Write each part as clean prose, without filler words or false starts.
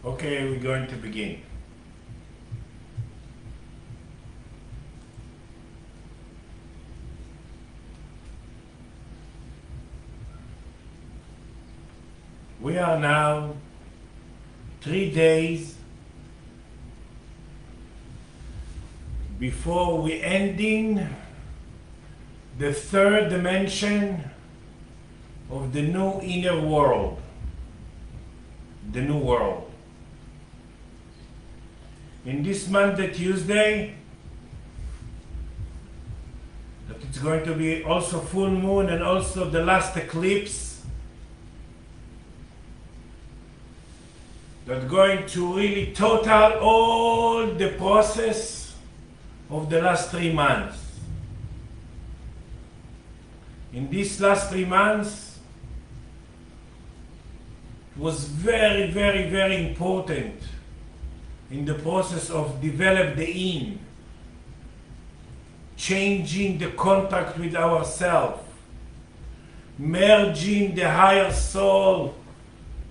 Okay, we're going to begin. We are now 3 days before we ending the third dimension of the new inner world, the new world. In this Monday, Tuesday, that it's going to be also full moon and also the last eclipse, that's going to really total all the process of the last 3 months. In these last 3 months, it was very, very, very important in the process of develop the in, changing the contact with ourselves, merging the higher soul,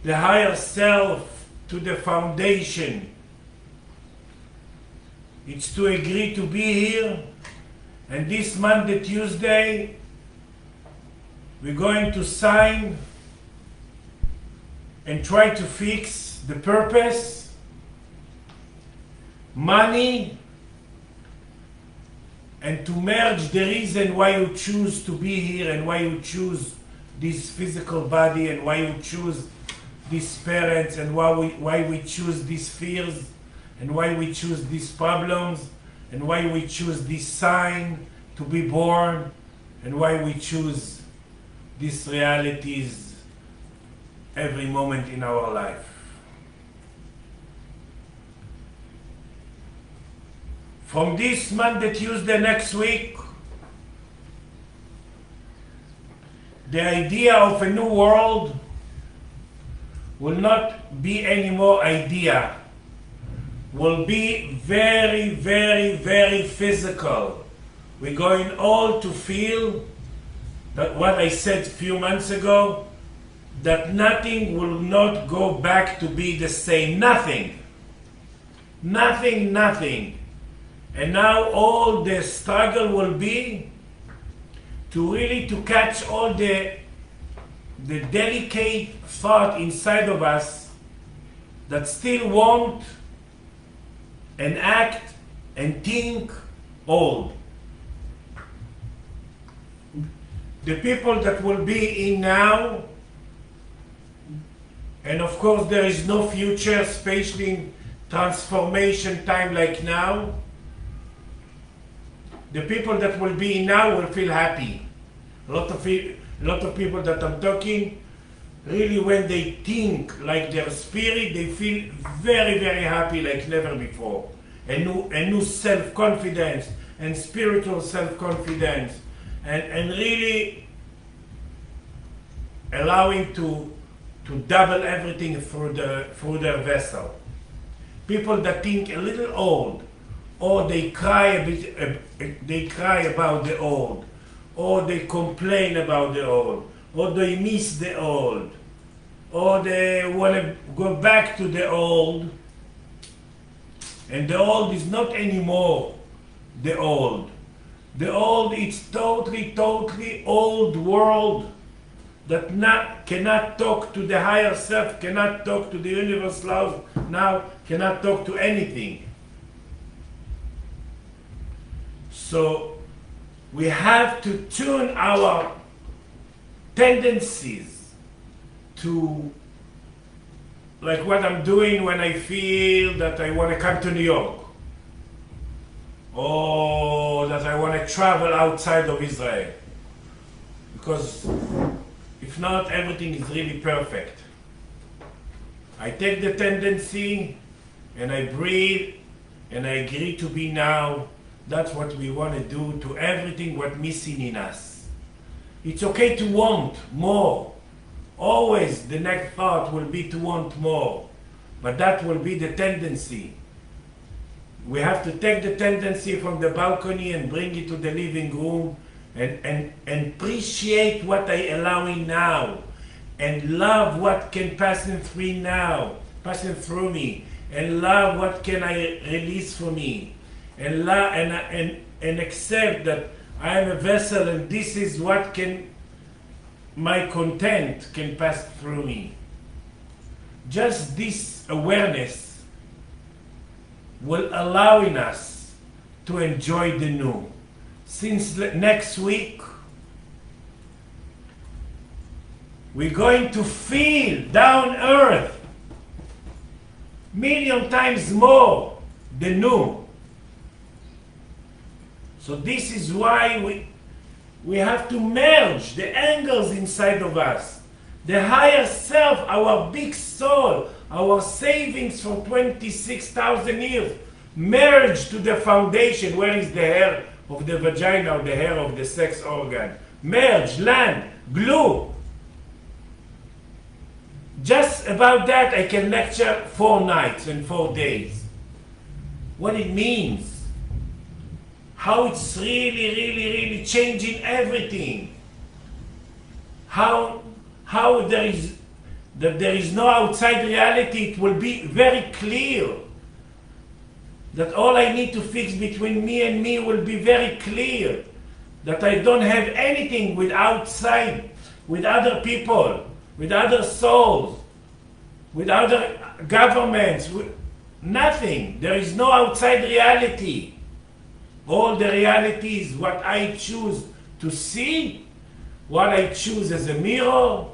the higher self to the foundation. It's to agree to be here, and this Monday, Tuesday, we're going to sign and try to fix the purpose, money, and to merge the reason why you choose to be here and why you choose this physical body and why you choose these parents and why we choose these fears and why we choose these problems and why we choose this sign to be born and why we choose these realities every moment in our life. From this Monday, Tuesday next week, the idea of a new world will not be any more idea, will be very, very, very physical. We're going all to feel that what I said a few months ago, that nothing will not go back to be the same. Nothing. Nothing, nothing. And now all the struggle will be to really to catch all the delicate thought inside of us that still want and act and think old. The people that will be in now, and of course there is no future, especially in transformation time like now, the people that will be in now will feel happy. A lot of people that I'm talking, really when they think like their spirit, they feel very, very happy like never before. A new self-confidence and spiritual self-confidence and really allowing to double everything through their vessel. People that think a little old, or they cry they cry about the old, or they complain about the old, or they miss the old, or they want to go back to the old, and the old is not anymore the old. The old is totally, totally old world that cannot talk to the higher self, cannot talk to the universe laws now, cannot talk to anything. So we have to tune our tendencies to, like what I'm doing when I feel that I want to come to New York, or that I want to travel outside of Israel. Because if not, everything is really perfect. I take the tendency and I breathe and I agree to be now. That's what we want to do to everything what's missing in us. It's okay to want more. Always the next thought will be to want more. But that will be the tendency. We have to take the tendency from the balcony and bring it to the living room and appreciate what I allowing now and love what can pass in through now. passing through me, and love what can I release for me, and love and accept that I am a vessel, and this is what can my content can pass through me. Just this awareness will allowing us to enjoy the new. Since next week, we're going to feel down earth million times more the new. So this is why we have to merge the angles inside of us. The higher self, our big soul, our savings for 26,000 years, merge to the foundation. Where is the hair of the vagina or the hair of the sex organ? Merge, land, glue. Just about that I can lecture 4 nights and 4 days. What it means. How it's really changing everything. How there is no outside reality. It will be very clear that all I need to fix between me and me will be very clear. That I don't have anything with outside, with other people, with other souls, with other governments, with nothing. There is no outside reality. All the reality is what I choose to see, what I choose as a mirror,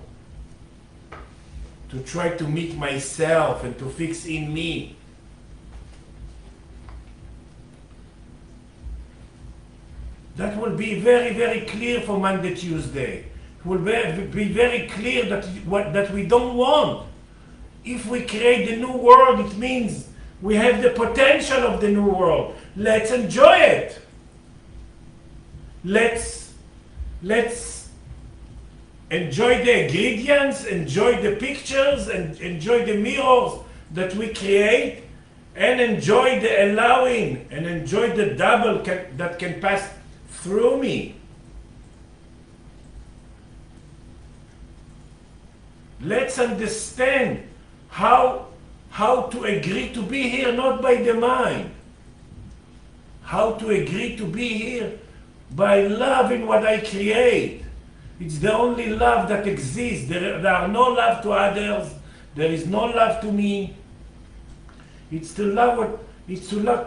to try to meet myself and to fix in me. That will be very clear for Monday, Tuesday. It will be very clear that we don't want. If we create the new world, it means we have the potential of the new world. Let's enjoy it. Let's enjoy the ingredients, enjoy the pictures, and enjoy the mirrors that we create, and enjoy the allowing, and enjoy the double that can pass through me. Let's understand how to agree to be here, not by the mind. How to agree to be here by loving what I create. It's the only love that exists. There are no love to others. There is no love to me. It's to love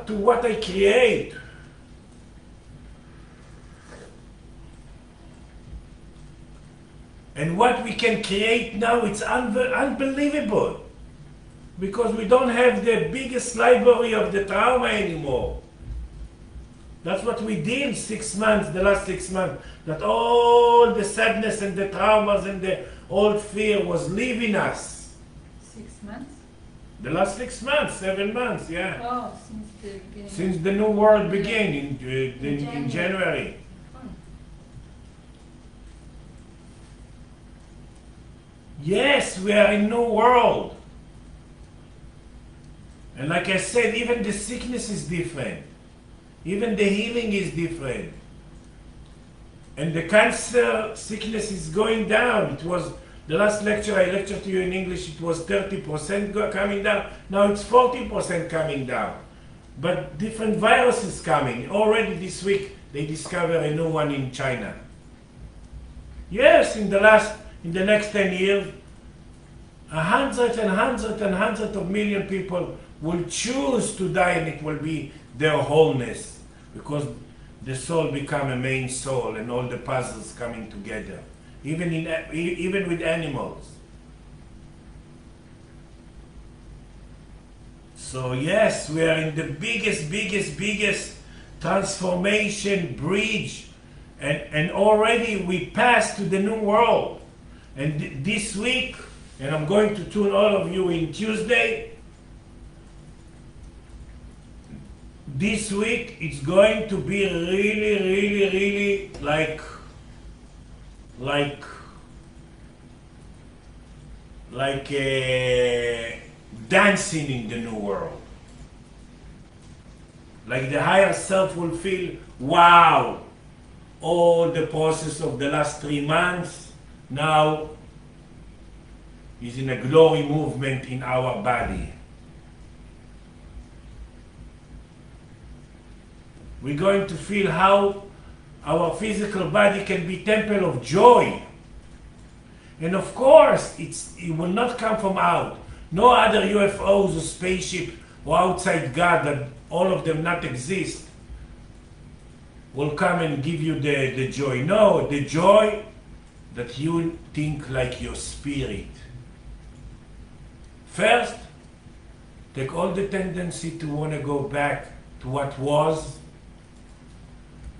to what I create. And what we can create now, it's unbelievable. Because we don't have the biggest library of the trauma anymore. That's what we did 6 months, the last 6 months. That all the sadness and the traumas and the old fear was leaving us. 6 months? The last 6 months, 7 months, yeah. Oh, since the beginning. Since the new world began in January. Yes, we are in new world. And like I said, even the sickness is different. Even the healing is different. And the cancer sickness is going down. It was, the last lecture I lectured to you in English, it was 30% coming down. Now it's 40% coming down. But different viruses coming. Already this week, they discover a new one in China. Yes, in the next 10 years, hundreds of million people will choose to die, and it will be their wholeness, because the soul become a main soul and all the puzzles coming together, even with animals. So yes, we are in the biggest transformation bridge, and already we passed to the new world. And this week, and I'm going to tune all of you in Tuesday, this week it's going to be really like dancing in the new world. Like the higher self will feel, wow, all the process of the last 3 months, now is in a glory movement in our body. We're going to feel how our physical body can be temple of joy. And of course, it will not come from out. No other UFOs or spaceship or outside God, that all of them not exist, will come and give you the joy. No, the joy that you think like your spirit. First, take all the tendency to want to go back to what was.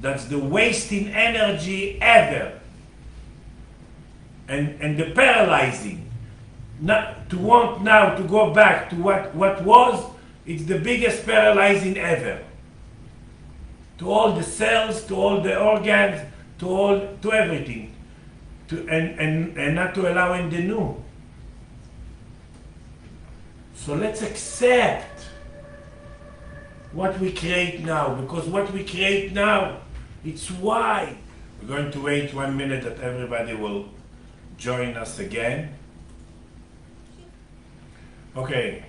That's the wasting energy ever. And the paralyzing. Not, to want now to go back to what was, it's the biggest paralyzing ever. To all the cells, to all the organs, to everything. And not to allow in the new. So let's accept what we create now, because what we create now, it's why. We're going to wait 1 minute that everybody will join us again. Okay.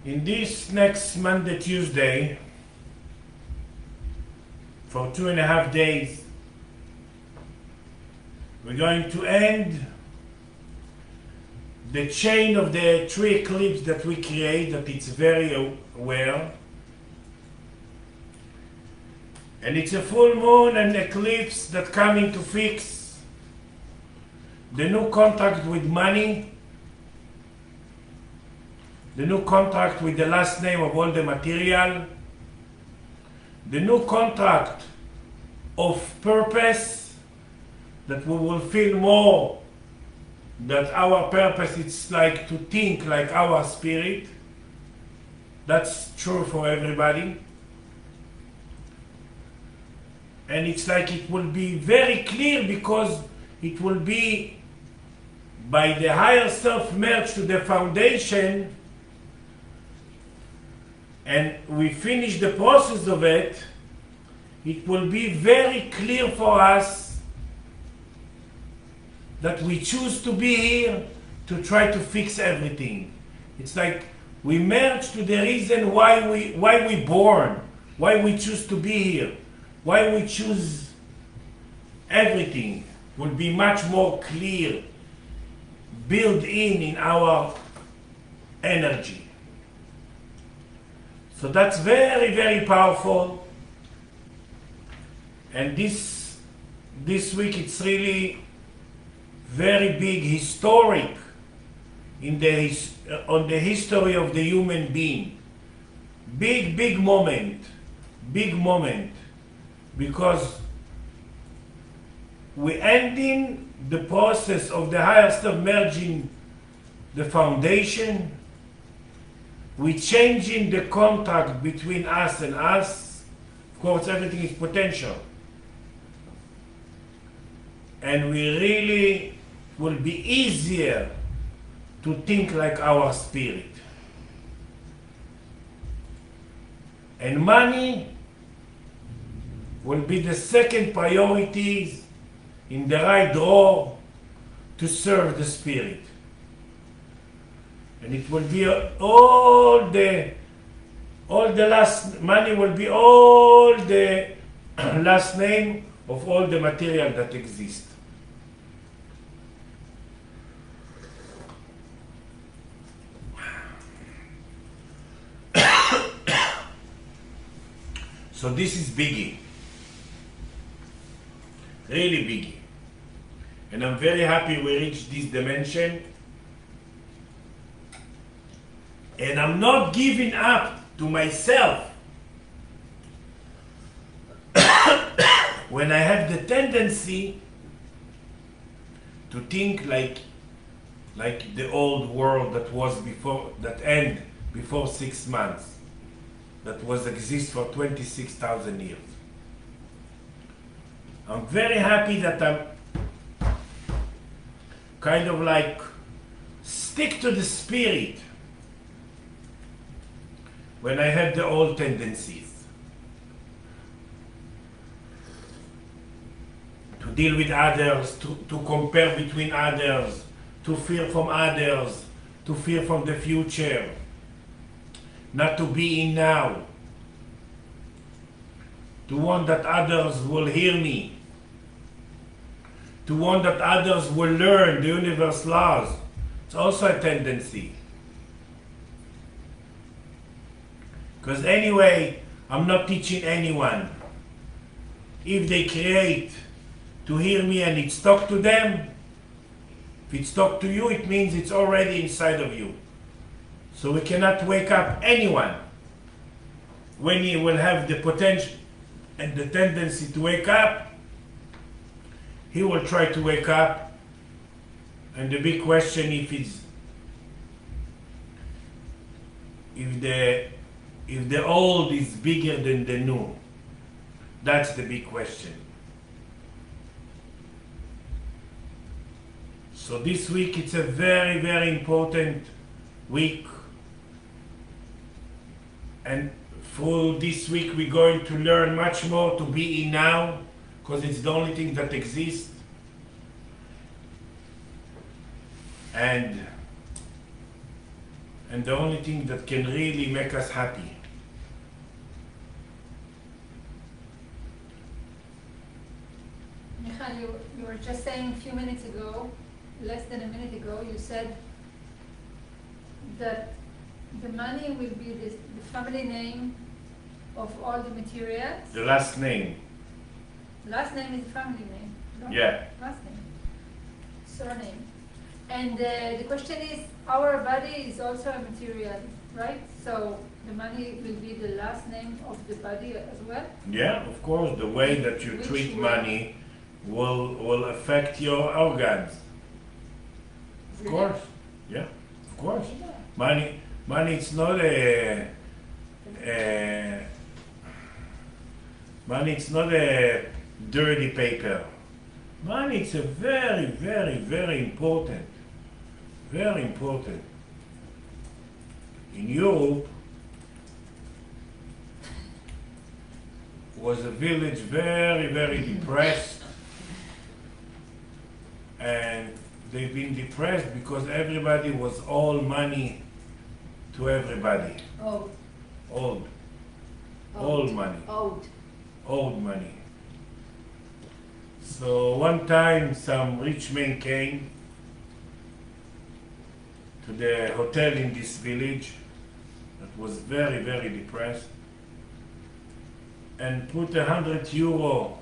In this next Monday, Tuesday, for 2.5 days, we're going to end the chain of the 3 eclipses that we create, that it's very aware. And it's a full moon and eclipse that coming to fix the new contract with money, the new contract with the last name of all the material, the new contract of purpose, that we will feel more that our purpose is like to think like our spirit. That's true for everybody. And it's like it will be very clear, because it will be by the higher self merged to the foundation, and we finish the process of it. It will be very clear for us that we choose to be here to try to fix everything. It's like we merge to the reason why we born, why we choose to be here, why we choose everything will be much more clear, built in our energy. So that's very, very powerful. And this week it's really very big, historic in on the history of the human being. Big moment, because we're ending the process of the higher self merging the foundation. We're changing the contract between us and us. Of course, everything is potential. And we really will be easier to think like our spirit. And money will be the second priority in the right drawer to serve the spirit. And it will be all the last money will be all the last name of all the material that exists. So this is biggie. Really biggie. And I'm very happy we reached this dimension. And I'm not giving up to myself when I have the tendency to think like the old world that was before, that end before 6 months, that was exist for 26,000 years. I'm very happy that I'm kind of like stick to the spirit when I have the old tendencies. To deal with others, to compare between others, to fear from others, to fear from the future, not to be in now, to want that others will hear me, to want that others will learn the universe laws. It's also a tendency. Because anyway, I'm not teaching anyone. If they create to hear me and it's talk to them, if it's talk to you, it means it's already inside of you. So we cannot wake up anyone. When he will have the potential and the tendency to wake up, he will try to wake up. And the big question if the old is bigger than the new. That's the big question. So this week it's a very, very important week. And through this week we're going to learn much more to be in now, because it's the only thing that exists. And the only thing that can really make us happy. Michal, you were just saying a few minutes ago, less than a minute ago, you said that the money will be the family name of all the materials. The last name. Last name is the family name. No? Yeah. Last name. Surname. And the question is, our body is also a material, right? So the money will be the last name of the body as well? Yeah, of course. The way that you Which treat way? money will affect your organs. Of Really? course. Yeah, of course. Yeah. Money it's not money it's not a dirty paper. Money it's a very, very, very important. Very important. In Europe was a village very, very depressed, and they've been depressed because everybody was all money to everybody. Old. Old. Old money. Old. Old money. So one time some rich man came to the hotel in this village that was very, very depressed and put €100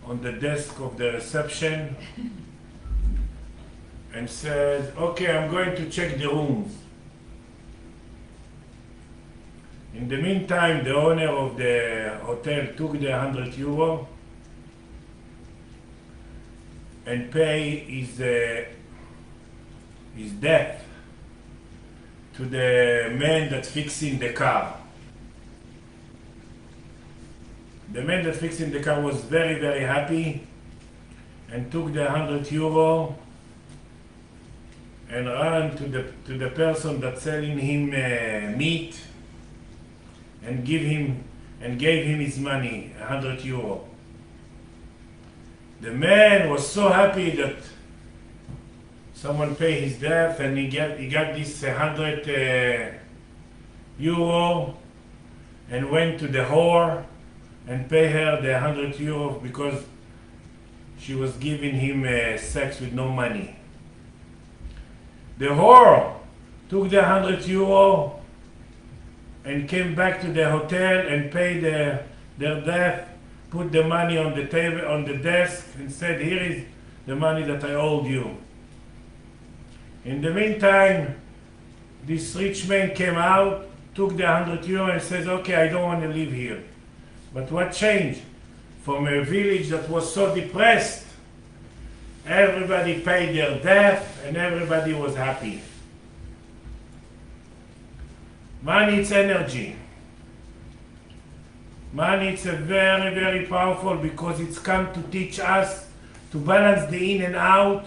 on the desk of the reception and said, okay, I'm going to check the rooms. In the meantime, the owner of the hotel took the €100 and pay his debt to the man that fixing the car. The man that fixing the car was very, very happy and took the €100 and ran to the person that's selling him meat and gave him his money, €100. The man was so happy that someone paid his debt, and he got this €100 and went to the whore and paid her the €100 because she was giving him sex with no money. The whore took the €100 and came back to the hotel and paid their debt, put the money on the table, on the desk, and said, here is the money that I owed you. In the meantime, this rich man came out, took the €100 and says, okay, I don't want to live here. But what changed? From a village that was so depressed, everybody paid their debt and everybody was happy. Money, it's energy. Money, it's a very, very powerful because it's come to teach us to balance the in and out,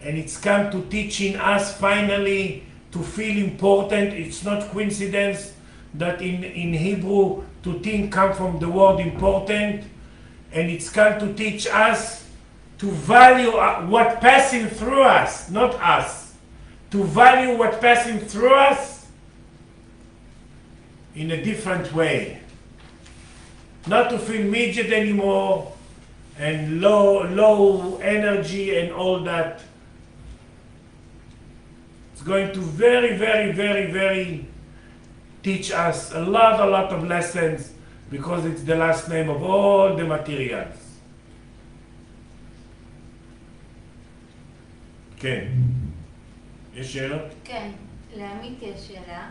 and it's come to teaching us finally to feel important. It's not coincidence that in Hebrew to think come from the word important, and it's come to teach us to value what passing through us, not us, to value what passing through us in a different way. Not to feel midget anymore and low energy and all that. It's going to very teach us a lot of lessons, because it's the last name of all the materials. כן. יש שאלות? כן, לעמית יש שאלה.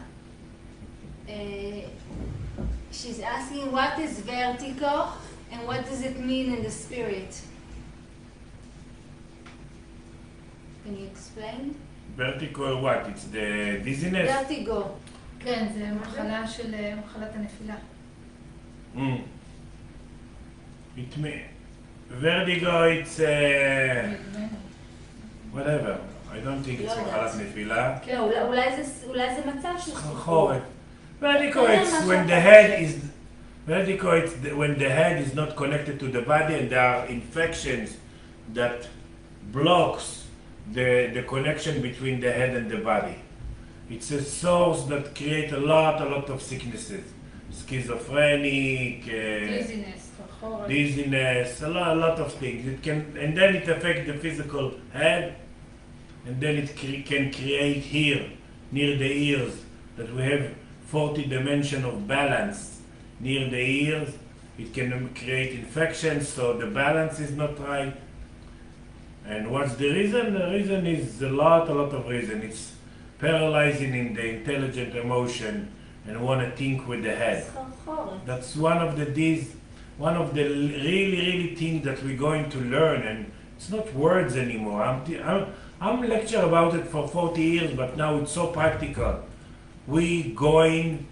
She's asking what is vertigo and what does it mean in the spirit? Can you explain? Vertigo what? It's the dizziness? Vertigo. כן, זה מחלה של מחלת הנפילה. Vertigo, it's whatever. I don't think it's מחלת נפילה. לא, אולי זה מצב של סחרחורת. Vertigo, it's when the head is... Vertigo, it's when the head is not connected to the body and there are infections that blocks the connection between the head and the body. It's a source that creates a lot of sicknesses. Schizophrenic, dizziness, a lot of things. It can, and then it affects the physical head, and then it can create here, near the ears, that we have 40 dimension of balance near the ears. It can create infections, so the balance is not right. And what's the reason? The reason is a lot of reason. It's paralyzing in the intelligent emotion and want to think with the head. That's one of the really things that we're going to learn, and it's not words anymore. I'm lecture about it for 40 years, but now it's so practical. We going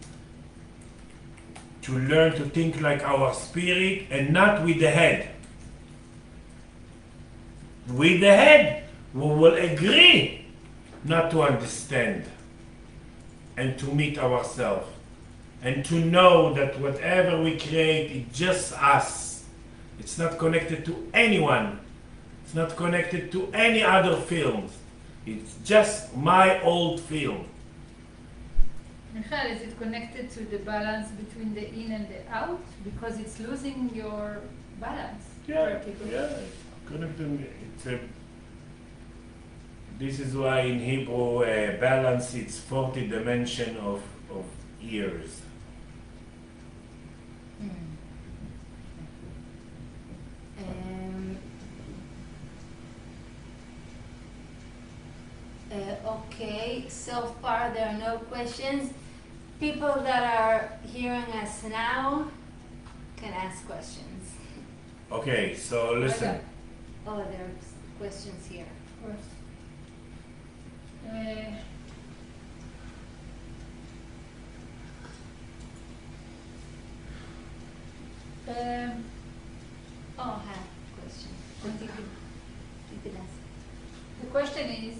to learn to think like our spirit and not with the head. With the head, we will agree not to understand and to meet ourselves and to know that whatever we create is just us. It's not connected to anyone. It's not connected to any other films. It's just my old film. Michael, is it connected to the balance between the in and the out? Because it's losing your balance. Yeah. This is why in Hebrew balance it's 40 dimension of years. Okay, so far there are no questions. People that are hearing us now can ask questions. Okay, so listen. Oh, there are questions here. Of course. I have a question. You could ask. The question is,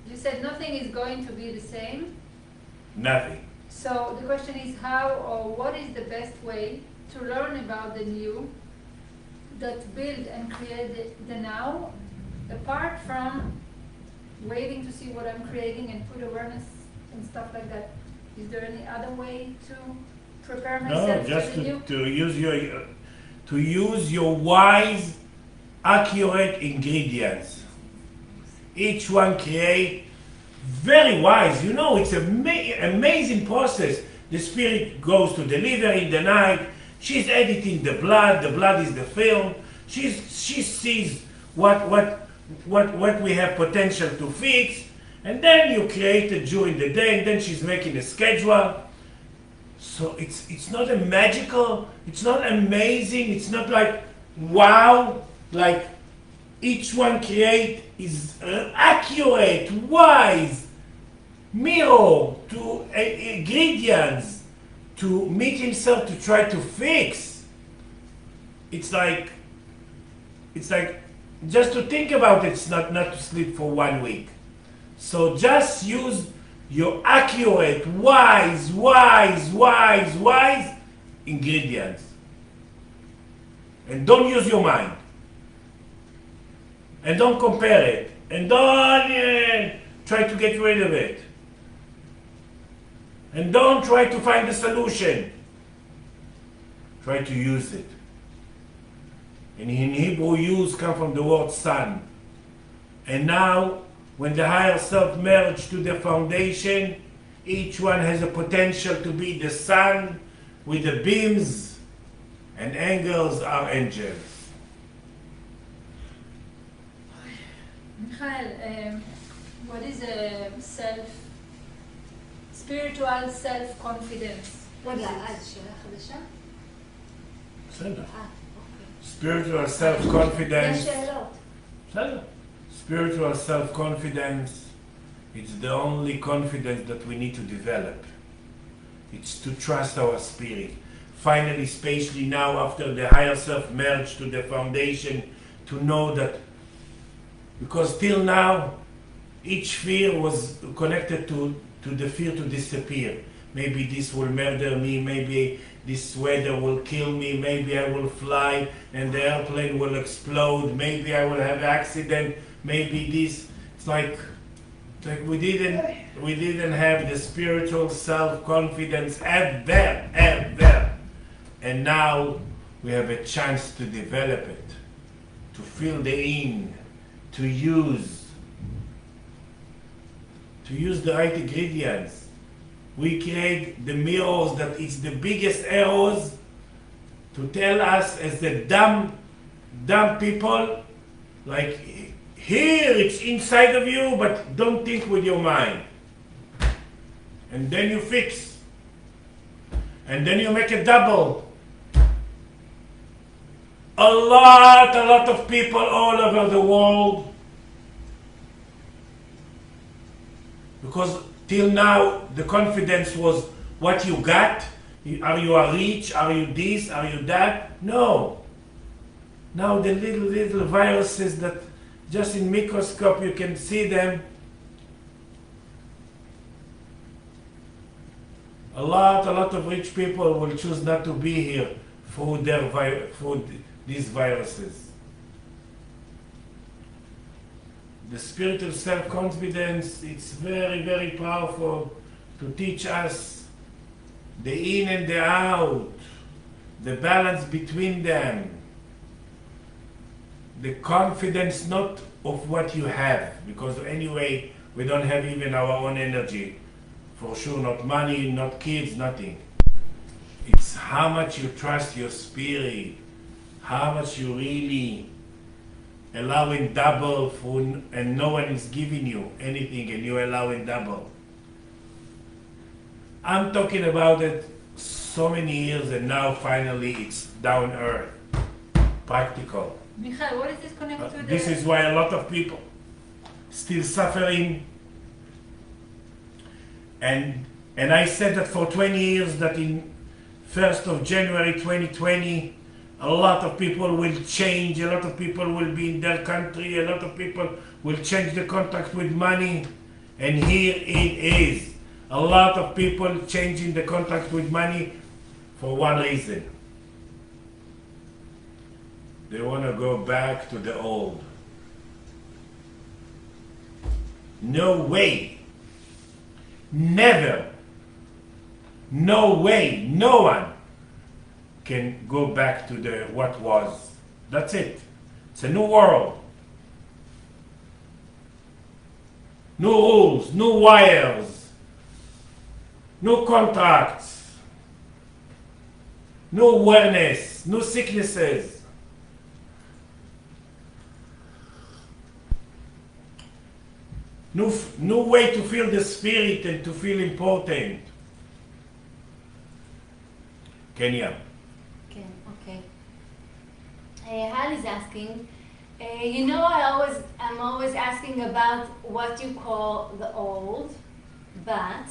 you said nothing is going to be the same. Nothing. So the question is how or what is the best way to learn about the new that build and create the now, apart from waiting to see what I'm creating and put awareness and stuff like that. Is there any other way to prepare myself No, just for the new? to use your wise, accurate ingredients. Each one create very wise. You know, it's an amazing process. The spirit goes to the liver in the night. She's editing the blood. The blood is the film. She sees what we have potential to fix, and then you create it during the day, and then she's making a schedule. So it's not a magical. It's not amazing. It's not like wow. Like each one create is accurate, wise, mirror to ingredients to meet himself to try to fix. It's like just to think about it, it's not to sleep for 1 week. So just use your accurate, wise ingredients. And don't use your mind. And don't compare it. And don't try to get rid of it. And don't try to find a solution. Try to use it. And in Hebrew, use comes from the word sun. And now, when the higher self merged to the foundation, each one has a potential to be the sun with the beams, and angels are angels. Michael, what is a spiritual self-confidence? What is רגע, it? אז שאלה חדשה? בסדר. אוקיי. Spiritual self-confidence. יש שאלות. בסדר. Spiritual self-confidence, it's the only confidence that we need to develop. It's to trust our spirit. Finally, especially now after the higher self merged to the foundation, to know that, because till now, each fear was connected to the fear to disappear. Maybe this will murder me, maybe this weather will kill me, maybe I will fly and the airplane will explode, maybe I will have accident, maybe this. It's like we didn't have the spiritual self-confidence ever. And now we have a chance to develop it, to feel the in, to use the right ingredients. We create the mirrors that it's the biggest errors to tell us as the dumb people, like, here it's inside of you, but don't think with your mind. And then you fix. And then you make a double. A lot of people all over the world, because till now the confidence was what you got. Are you rich? Are you this? Are you that? No. Now the little viruses that just in microscope you can see them. A lot of rich people will choose not to be here for these viruses. The spiritual self-confidence, it's very powerful to teach us the in and the out, the balance between them, the confidence not of what you have, because anyway we don't have even our own energy, for sure, not money, not kids, nothing. It's how much you trust your spirit, how much you really allowing double for, and no one is giving you anything and you're allowing double. I'm talking about it so many years and now finally it's down earth, practical. Michael, what is this connected to This is why a lot of people still suffering. And I said that for 20 years that in 1st of January 2020, a lot of people will change, a lot of people will be in their country, a lot of people will change the contract with money. And here it is. A lot of people changing the contract with money for one reason. They want to go back to the old. No way. Never. No way. No one can go back to the what was. That's it. It's a new world. New rules, new wires, new contracts, new awareness, new sicknesses. New way to feel the spirit and to feel important. Kenya. Okay, okay. Hal is asking, I'm always asking about what you call the old, but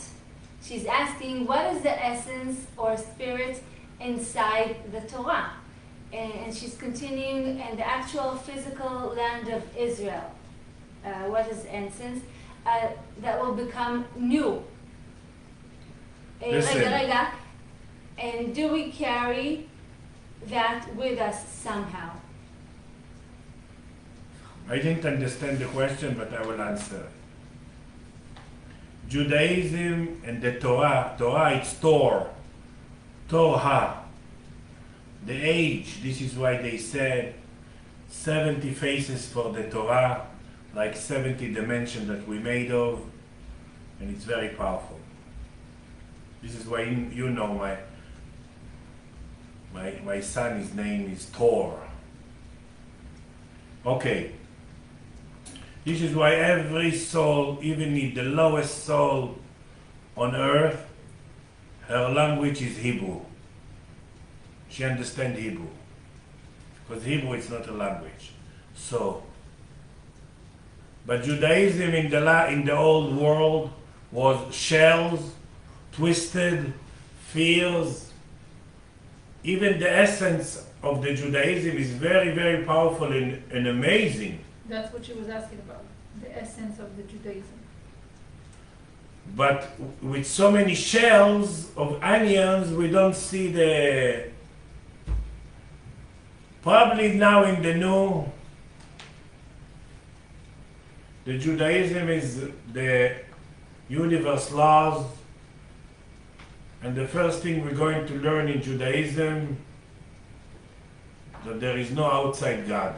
she's asking what is the essence or spirit inside the Torah? And she's continuing in the actual physical land of Israel. What is essence? That will become new. Listen. And do we carry that with us somehow? I didn't understand the question, but I will answer. Judaism and the Torah. Torah, it's Torah. The age, this is why they said 70 faces for the Torah, like 70 dimensions that we made of, and it's very powerful. This is why you know my son, his name is Tor. Okay. This is why every soul, even in the lowest soul on earth, her language is Hebrew. She understands Hebrew. Because Hebrew is not a language. So, but Judaism in the old world was shells, twisted, fears. Even the essence of the Judaism is very, very powerful and amazing. That's what she was asking about, the essence of the Judaism. But with so many shells of onions, we don't see the... Probably now in the new, the Judaism is the universe laws, and the first thing we're going to learn in Judaism, that there is no outside God.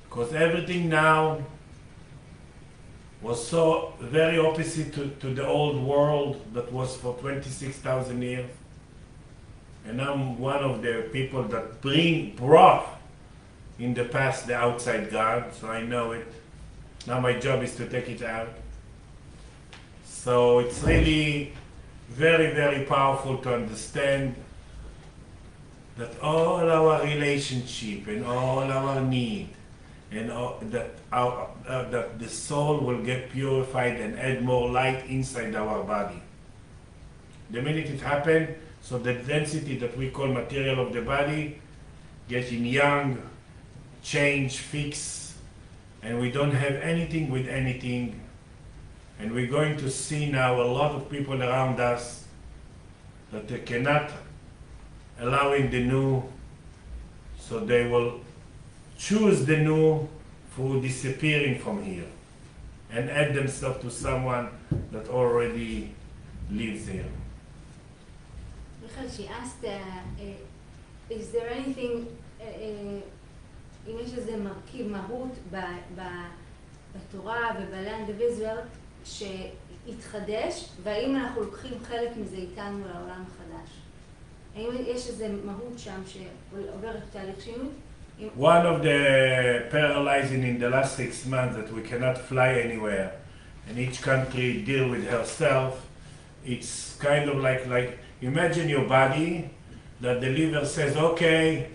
Because everything now was so very opposite to the old world that was for 26,000 years. And I'm one of the people that brought in the past the outside God, so I know it. Now my job is to take it out. So it's really very, very powerful to understand that all our relationship and all our need and that the soul will get purified and add more light inside our body. The minute it happens, so the density that we call material of the body getting young, change, fix, and we don't have anything with anything. And we're going to see now a lot of people around us that they cannot allow in the new, so they will choose the new for disappearing from here and add themselves to someone that already lives here. Michael, she asked, is there anything, אם יש איזה מרכיב מהות בתורה ובלנד ויזואל שהתחדש, והאם אנחנו לוקחים חלק מזה איתנו לעולם החדש? האם יש איזה מהות שם שעוברת תהליך שינוי? One of the paralyzing in the last 6 months that we cannot fly anywhere and each country deal with herself, it's kind of like imagine your body that the liver says, okay,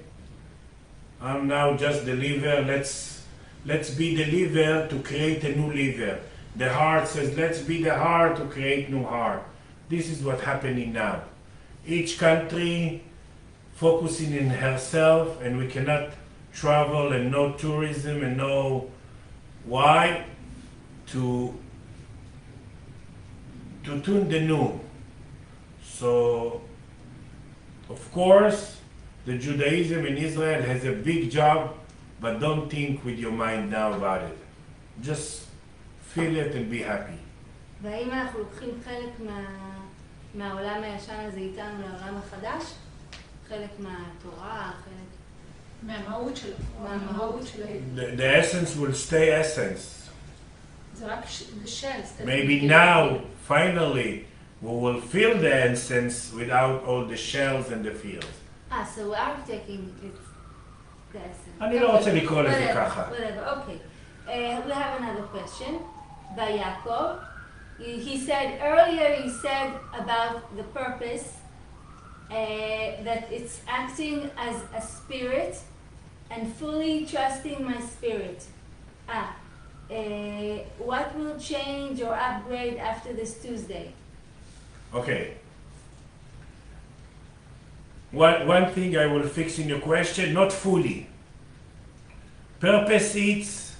I'm now just the liver, let's be the liver to create a new liver. The heart says, let's be the heart to create new heart. This is what's happening now. Each country focusing in herself, and we cannot travel and no tourism and no why to tune the new. So, of course, the Judaism in Israel has a big job, but don't think with your mind now about it. Just feel it and be happy. והאם אנחנו לוקחים חלק מהעולם הישן הזה איתנו לעולם החדש? חלק מהתורה, חלק... מהמהות שלו. מהמהות שלו. The essence will stay essence. זה רק the shells. Maybe now, finally, we will feel the essence without all the shells and the fields. So we are taking it, the essence. אני לא רוצה לקרוא לזה ככה. Whatever, okay. We have another question by Yaakov. He said, earlier he said about the purpose that it's acting as a spirit and fully trusting my spirit. What will change or upgrade after this Tuesday? Okay. One thing I will fix in your question, not fully. Purpose is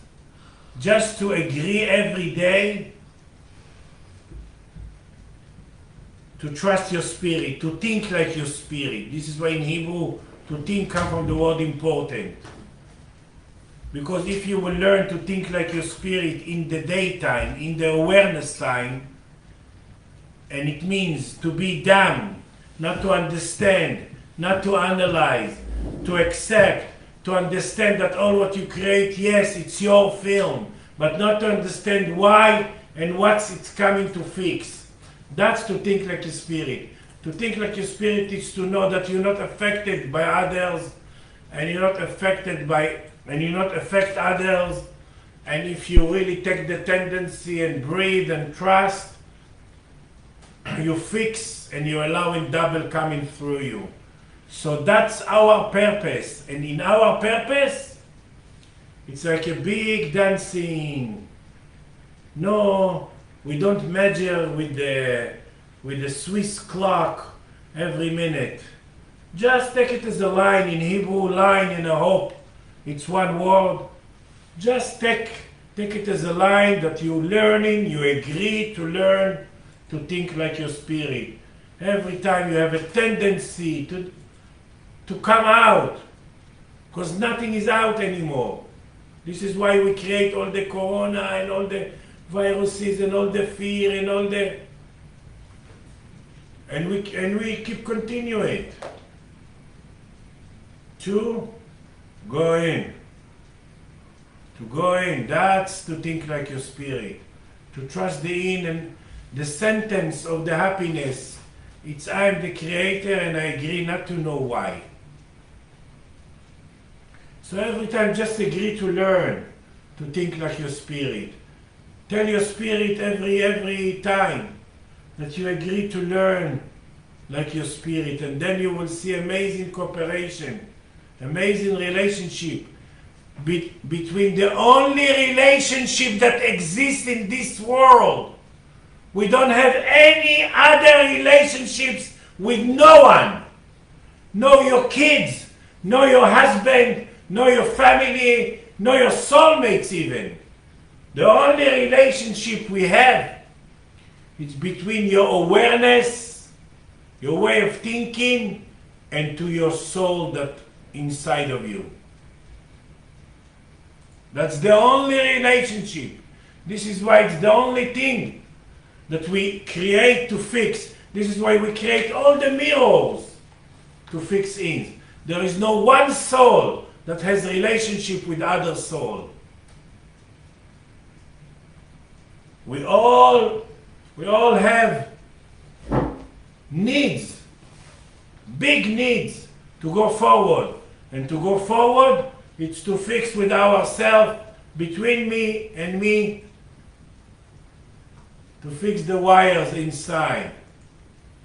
just to agree every day to trust your spirit, to think like your spirit. This is why in Hebrew, to think comes from the word important. Because if you will learn to think like your spirit in the daytime, in the awareness time, and it means to be dumb, not to understand, not to analyze, to accept, to understand that all what you create, yes, it's your film, but not to understand why and what it's coming to fix. That's to think like a spirit. To think like a spirit is to know that you're not affected by others, and you're not affected by, and you not affect others. And if you really take the tendency and breathe and trust, you fix and you're allowing double coming through you. So that's our purpose. And in our purpose, it's like a big dancing. No, we don't measure with the Swiss clock every minute. Just take it as a line in Hebrew, line in a hope. It's one word. Just take it as a line that you're learning, you agree to learn to think like your spirit. Every time you have a tendency to come out, because nothing is out anymore. This is why we create all the corona and all the viruses and all the fear and all the... And we keep continuing to go in. To go in, that's to think like your spirit. To trust the in and the sentence of the happiness. It's I am the creator and I agree not to know why. So every time just agree to learn to think like your spirit. Tell your spirit every time that you agree to learn like your spirit, and then you will see amazing cooperation, amazing relationship between the only relationship that exists in this world. We don't have any other relationships with no one. No your kids, no your husband, no your family, no your soulmates even. The only relationship we have is between your awareness, your way of thinking, and to your soul that inside of you. That's the only relationship. This is why it's the only thing that we create to fix. This is why we create all the mirrors to fix in. There is no one soul that has a relationship with other soul. We all have needs, big needs to go forward. And to go forward, it's to fix with ourselves, between me and me, to fix the wires inside.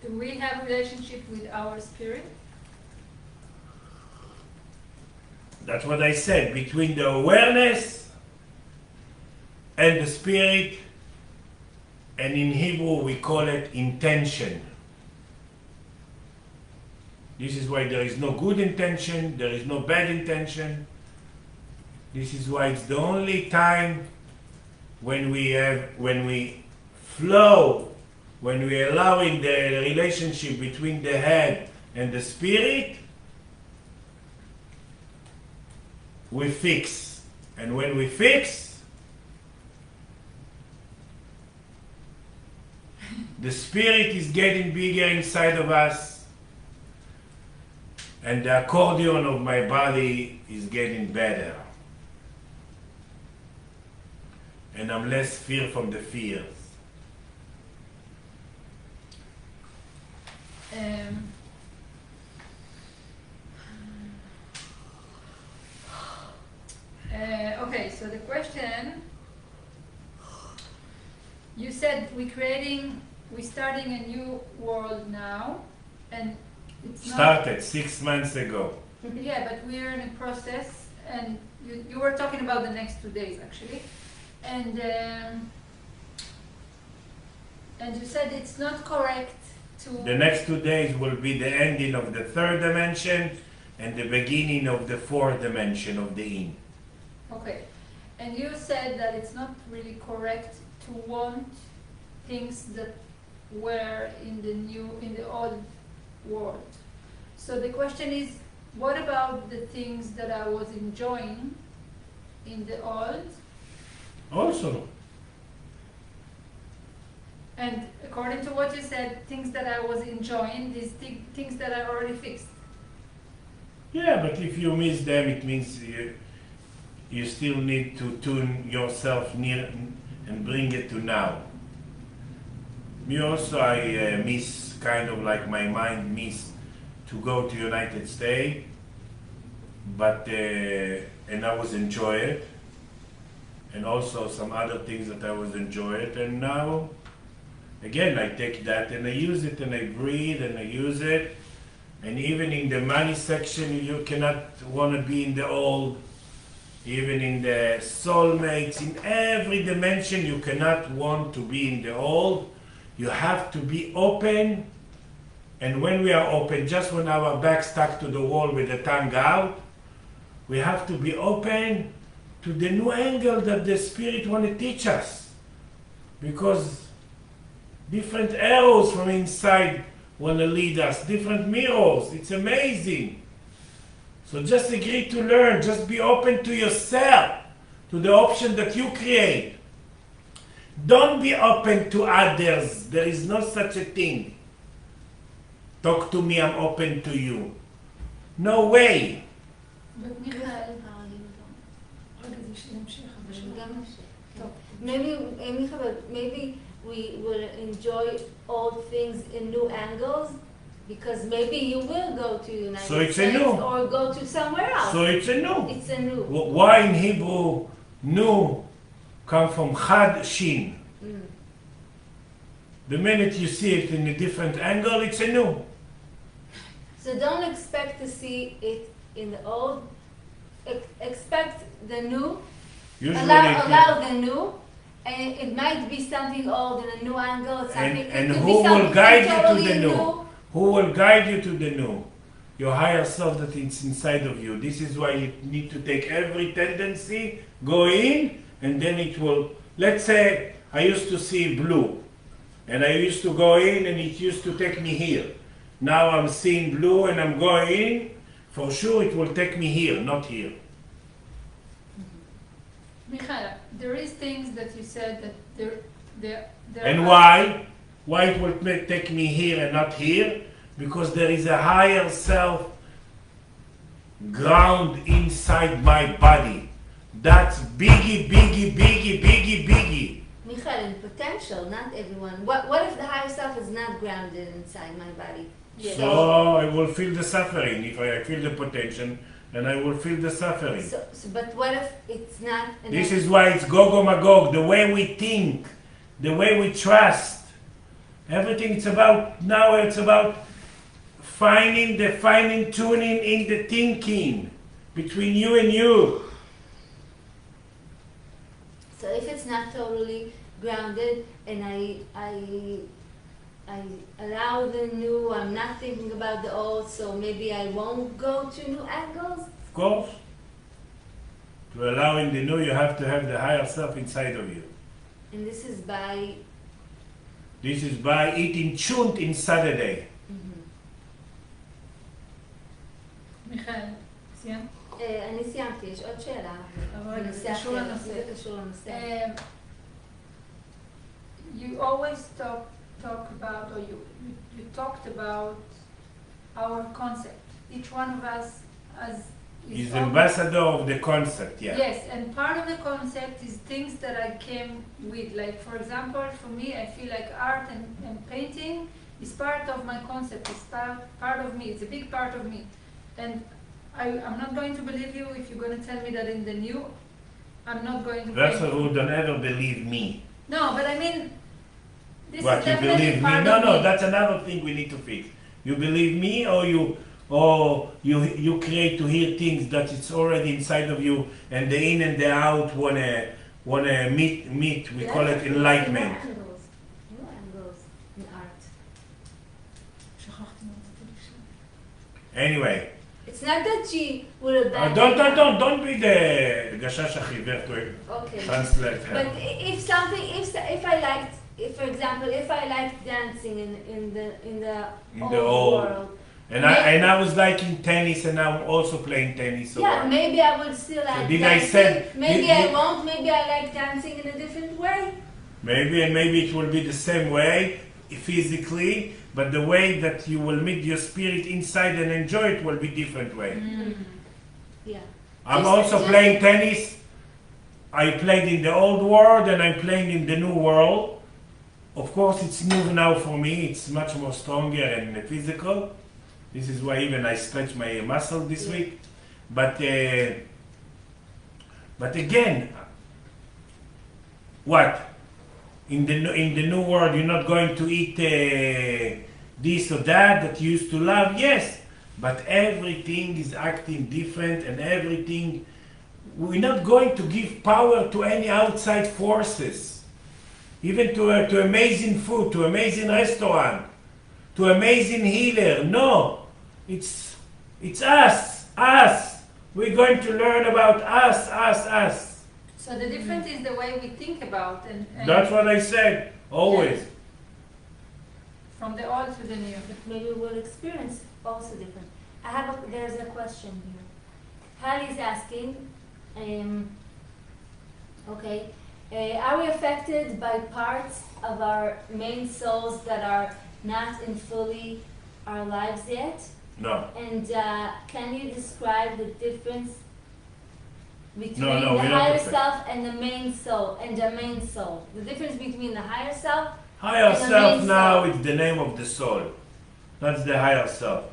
Do we have a relationship with our spirit? That's what I said, between the awareness and the spirit, and in Hebrew we call it intention. This is why there is no good intention, there is no bad intention. This is why it's the only time when we flow, when we're allowing the relationship between the head and the spirit, we fix. And when we fix, the spirit is getting bigger inside of us, and the accordion of my body is getting better. And I'm less fear from the fears. Okay, so the question, you said we're starting a new world now, and it's not... Started 6 months ago. Yeah, but we're in a process, and you were talking about the next 2 days actually, and you said it's not correct to... The next 2 days will be the ending of the third dimension and the beginning of the fourth dimension of the in. Okay, and you said that it's not really correct to want things that were in the old world. So the question is, what about the things that I was enjoying in the old, Also, and according to what you said, things that I was enjoying, these things that I already fixed. yeah, but if you miss them, it means you still need to tune yourself near and bring it to now. Me also, I miss, kind of like my mind miss to go to United States, but and I was enjoy it, and also some other things that I was enjoy it, and now again I take that and I use it and I breathe and I use it, and even in the money section you cannot want to be in the old, even in the soulmates, in every dimension you cannot want to be in the old. You have to be open, and when we are open, just when our back stuck to the wall with the tongue out, we have to be open to the new angle that the Spirit want to teach us. Because different arrows from inside want to lead us, different mirrors. It's amazing. So just agree to learn, just be open to yourself, to the option that you create. Don't be open to others. There is no such a thing. Talk to me, I'm open to you. No way. But Michael, maybe we will enjoy old things in new angles, because maybe you will go to United So it's a States new. or go to somewhere else. So it's a new. It's a new. Why in Hebrew, new come from Chad Shin? The minute you see it in a different angle, it's a new. So don't expect to see it in the old. Expect the new. Usually, Allow the new, and it might be something old in a new angle. Something, and it could who be will something guide you to totally the new? Who will guide you to the new? Your higher self that is inside of you. This is why you need to take every tendency, go in, and then it will. Let's say I used to see blue, and I used to go in, and it used to take me here. Now I'm seeing blue, and I'm going in. For sure, it will take me here, not here. Michaela, there is things that you said that there And are. why? Why it will take me here and not here? Because there is a higher self ground inside my body. That's biggie, biggie, biggie, biggie, biggie. Michael, in potential, not everyone. What if the higher self is not grounded inside my body? Yes. So I will feel the suffering. If I feel the potential, then I will feel the suffering. But what if it's not? This is why it's Gog Magog. The way we think, the way we trust. Everything it's about now. It's about finding the fine tuning in the thinking between you and you. So if it's not totally grounded, and I allow the new, I'm not thinking about the old, so maybe I won't go to new angles. Of course. To allow in the new, you have to have the higher self inside of you. And this is by. This is by eating chunt in Saturday. מיכאל, סיימת? אני סיימתי, יש עוד שאלה. אבל רגע, זה בנושא קשור אחר, לנושא. זה קשור לנושא. You always talk about, or you talked about our concept. Each one of us has his He's own- ambassador of the concept, yeah. Yes, and part of the concept is things that I came with. Like, for example, for me, I feel like art and painting is part of my concept. It's part of me. It's a big part of me. And I'm not going to believe you if you're going to tell me that in the new, I'm not going to First paint. of all, don't ever believe me. No, but I mean, this What, is you definitely believe me? part No, of no, me. that's another thing we need to fix. You believe me, or you create to hear things that it's already inside of you, and the in and the out wanna meet. We call it enlightenment. New angles in art. שכחתי מה רציתי לשאול. Anyway, It's not that she would abandon. don't be the gashash achiver to Okay. translate But her. if something, if I liked, if for example, if I liked dancing in the In the old. world, And I was liking tennis, and now I'm also playing tennis. So Yeah, maybe I will still like did dancing. I said- maybe did- I did- won't. Maybe I like dancing in a different way. maybe it will be the same way physically, but the way that you will meet your spirit inside and enjoy it will be different way. Yeah. I'm Just- also just- playing tennis. I played in the old world and I'm playing in the new world. Of course, it's new now for me. It's much more stronger and physical. This is why even I stretch my muscle this week. But again, what? In the new world, you're not going to eat this or that you used to love. Yes, but everything is acting different, and everything. We're not going to give power to any outside forces, even to amazing food, to amazing restaurant, to amazing healer. No, it's us. We're going to learn about us. So the difference is the way we think about and That's what I said, always. from the old to the new. But maybe we'll experience also different. There's a question here. Hali is asking, are we affected by parts of our main souls that are not in fully our lives yet? No. And can you describe the difference between No, the we're not higher affected. self and the main soul? The difference between the higher self. Higher And the self main now soul. is the name of the soul. That's the higher self.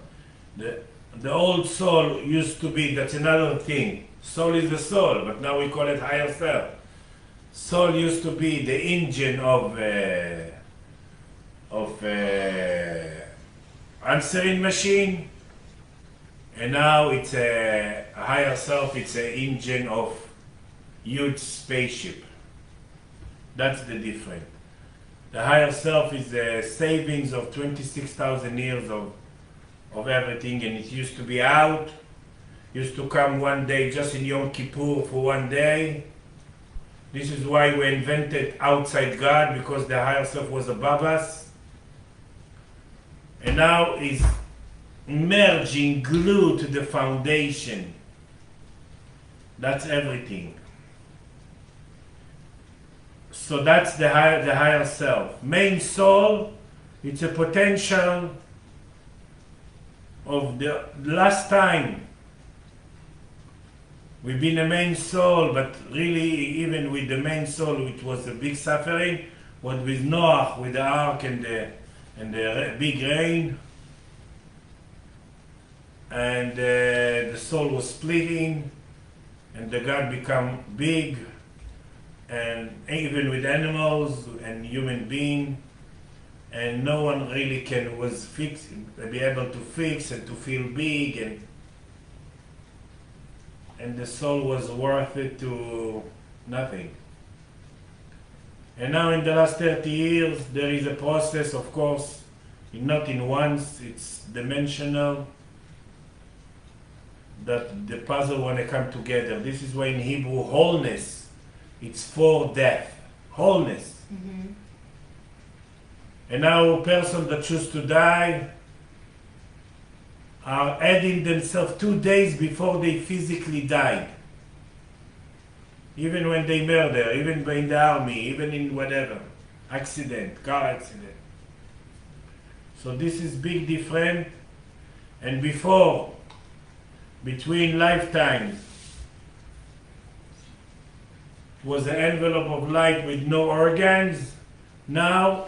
The old soul used to be, that's another thing. Soul is the soul, but now we call it higher self. Soul used to be the engine of answering machine, and now it's a higher self. It's an engine of huge spaceship. That's the difference. The higher self is the savings of 26,000 years of everything, and it used to be out. Used to come one day just in Yom Kippur for one day. This is why we invented outside God, because the higher self was above us. And now is merging glue to the foundation. That's everything. So that's the higher self. Main soul, it's a potential of the last time we've been a main soul, but really even with the main soul it was a big suffering. What with Noah, with the ark and the big rain, and the soul was splitting, and the God become big, and even with animals and human being, and no one really be able to fix and to feel big, and the soul was worth it to nothing. And now in the last 30 years there is a process, of course, not in once, it's dimensional, that the puzzle want to come together. This is why in Hebrew wholeness, it's for death, wholeness. Mm-hmm. And now a person that choose to die are adding themselves 2 days before they physically died. Even when they murder, even in the army, even in whatever, car accident. So this is big difference. And before, between lifetimes, was an envelope of light with no organs. Now,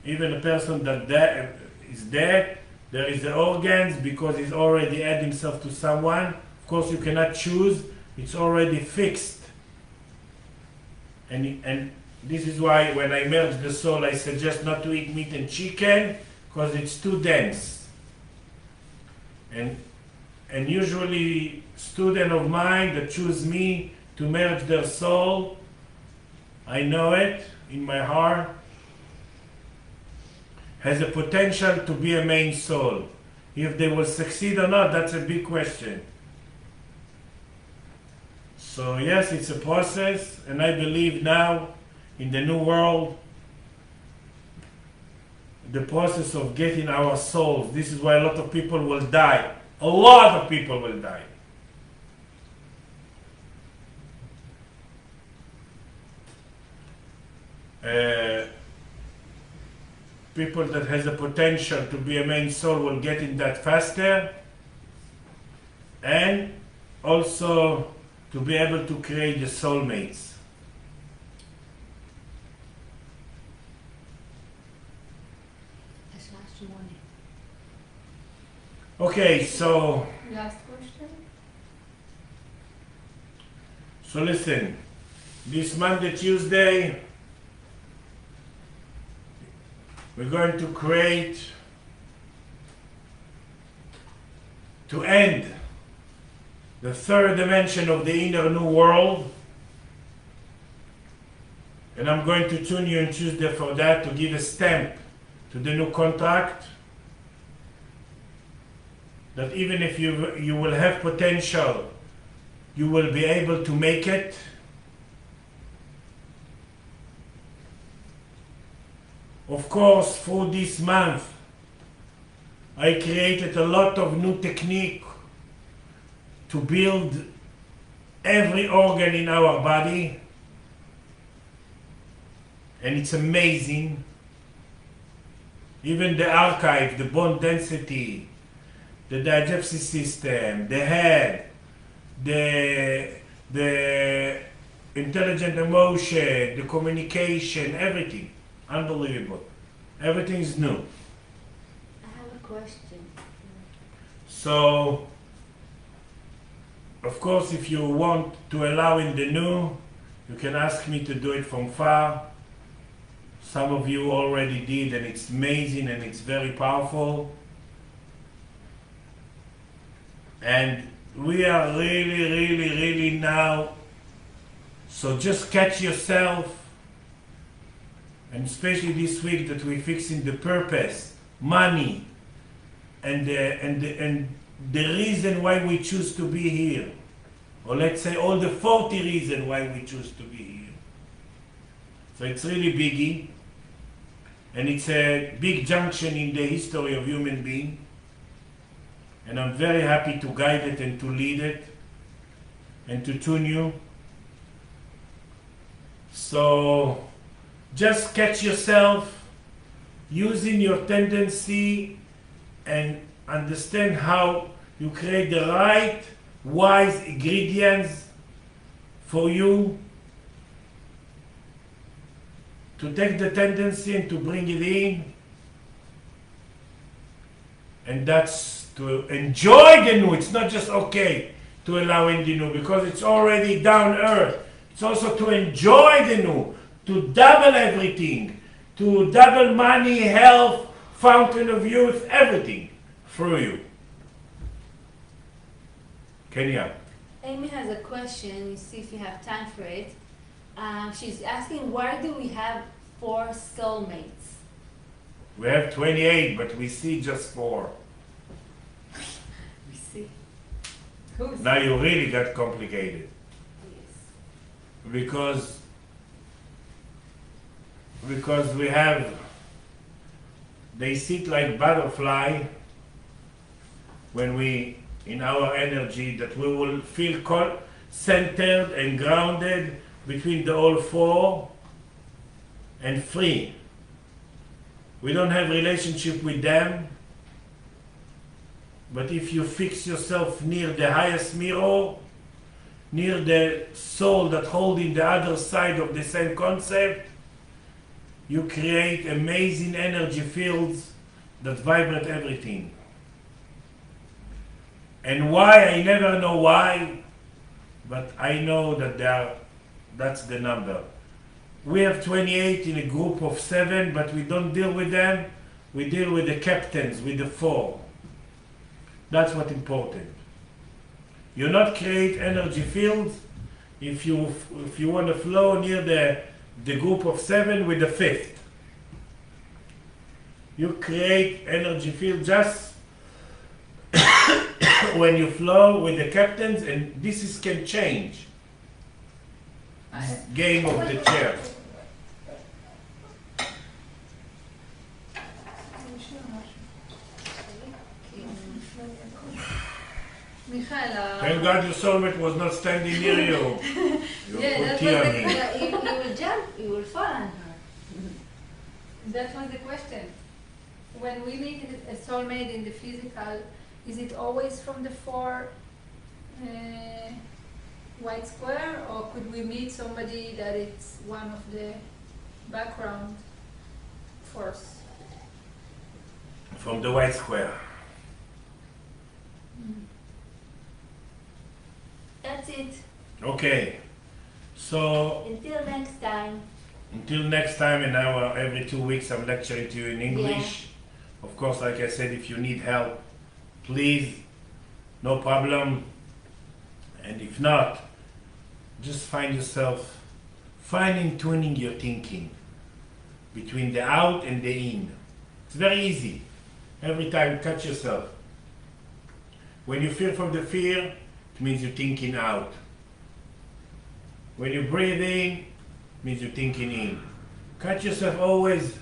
even a person that is dead, there is the organs because he's already added himself to someone. Of course, you cannot choose. It's already fixed. And this is why when I merge the soul, I suggest not to eat meat and chicken because it's too dense. And usually, student of mine that choose me to merge their soul, I know it in my heart, has a potential to be a main soul. If they will succeed or not, that's a big question. So yes, it's a process, and I believe now in the new world, the process of getting our souls. This is why a lot of people will die. A lot of people will die. People that has a potential to be a main soul will get in that faster, and also to be able to create the soulmates. Okay, so Last question. So listen, this Monday, Tuesday, we're going to create, to end the third dimension of the inner new world. And I'm going to tune you on Tuesday for that, to give a stamp to the new contract. That even if you will have potential, you will be able to make it. Of course, through this month, I created a lot of new technique to build every organ in our body. And it's amazing. Even the archive, the bone density, the digestive system, the head, the intelligent emotion, the communication, everything. Unbelievable. Everything is new. I have a question. So, of course, if you want to allow in the new, you can ask me to do it from far. Some of you already did, and it's amazing and it's very powerful. And we are really now, so just catch yourself, and especially this week that we're fixing the purpose, money, and the reason why we choose to be here, or let's say all the 40 reasons why we choose to be here. So it's really biggie, and it's a big junction in the history of human being. And I'm very happy to guide it and to lead it and to tune you. So just catch yourself using your tendency and understand how you create the right, wise ingredients for you to take the tendency and to bring it in. And that's to enjoy the new. It's not just okay to allow in the new because it's already down earth. It's also to enjoy the new, to double everything, to double money, health, fountain of youth, everything through you. Kenya. Amy has a question. You see if you have time for it. She's asking, why do we have 4 soulmates? We have 28, but we see just 4. We see. Now you really got complicated. Yes. Because we have, they sit like butterfly when we, in our energy, that we will feel centered and grounded between the all 4 and free. We don't have relationship with them, but if you fix yourself near the highest mirror, near the soul that holding the other side of the same concept, you create amazing energy fields that vibrate everything. And why, I never know why, but I know that that's the number. We have 28 in a group of 7, but we don't deal with them. We deal with the captains, with the 4. That's what's important. You not create energy fields if you want to flow near the group of 7 with the 5th. You create energy field just when you flow with the captains, and this can change. This game of the chair. Michael, Thank God your soulmate was not standing near you. You Yeah, put that tea was on the him. Yeah, you will jump, you will fall on her. that was the question. When we meet a soulmate in the physical, is it always from the four white square, or could we meet somebody that it's one of the background force? From the white square. That's it. Okay. So Until next time. until next time, and now every 2 weeks I'm lecturing to you in English. Of course, like I said, if you need help, please, no problem. And if not, just find yourself fine tuning your thinking between the out and the in. It's very easy. Every time, catch yourself. When you feel from the fear, it means you're thinking out. When you breathe in, it means you're thinking in. Catch yourself always.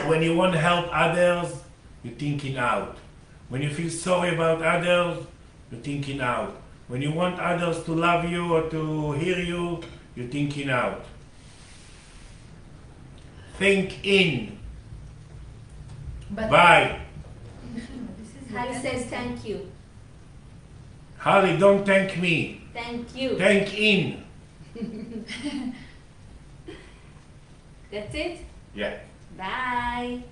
When you want to help others, you're thinking out. When you feel sorry about others, you're thinking out. When you want others to love you or to hear you, you're thinking out. Think in. But Bye. this is Holly says thank you. Holly, don't thank me. Thank you. Thank in. That's it. Yeah. Bye.